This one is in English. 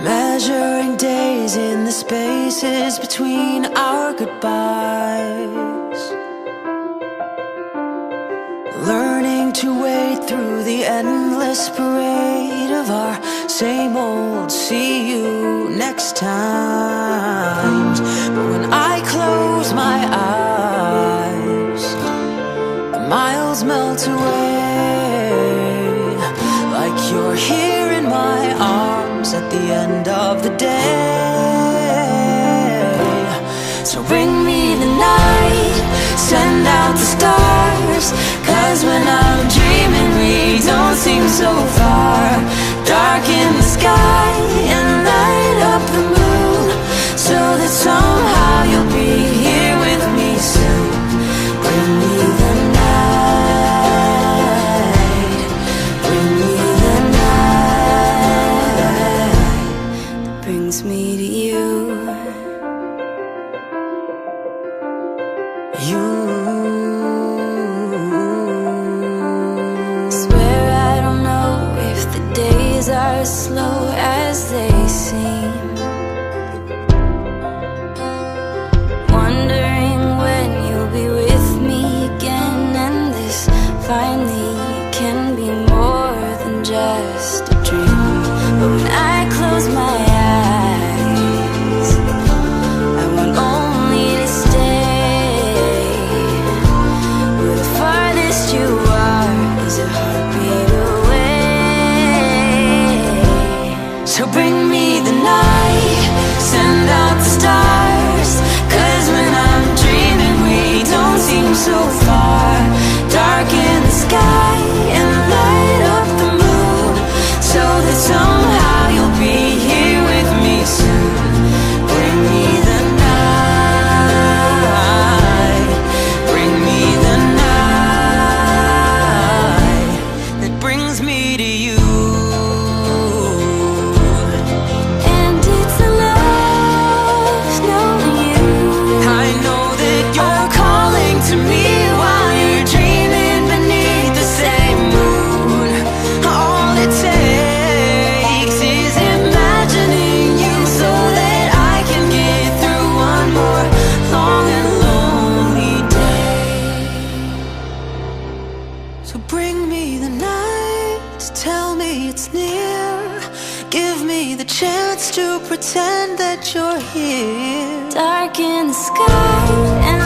Measuring days in the spaces between our goodbyes, learning to wade through the endless parade of our same old see you next times. But when I close my eyes, the miles melt away, like you're here in my arms at the end of the day. So bring me the night, send out the stars, 'cause when I'm dreaming we don't seem so far. Darken the sky and light up the moon, so that somehow you'll be here with me soon. Bring me the night, bring me the night that brings me to you. Swear I don't know if the days are as slow as they seem, wondering when you'll be with me again, and this finally can be more than just a dream. But when I close my eyes, I want only to stay where the farthest you are is a heartbeat away. So bring me the night, send out the stars, 'cause when I'm dreaming we don't seem so far. Darken the sky and light up the moon, so that somehow you'll be here with me soon. Bring me the night, bring me the night that brings me to you. And it's a love knowing you. I know that you're calling to me while you're dreaming beneath the same moon. All it takes is imagining you, so that I can get through one more long and lonely day. So bring me the night, tell me it's near, give me the chance to pretend that you're here. Darken the sky and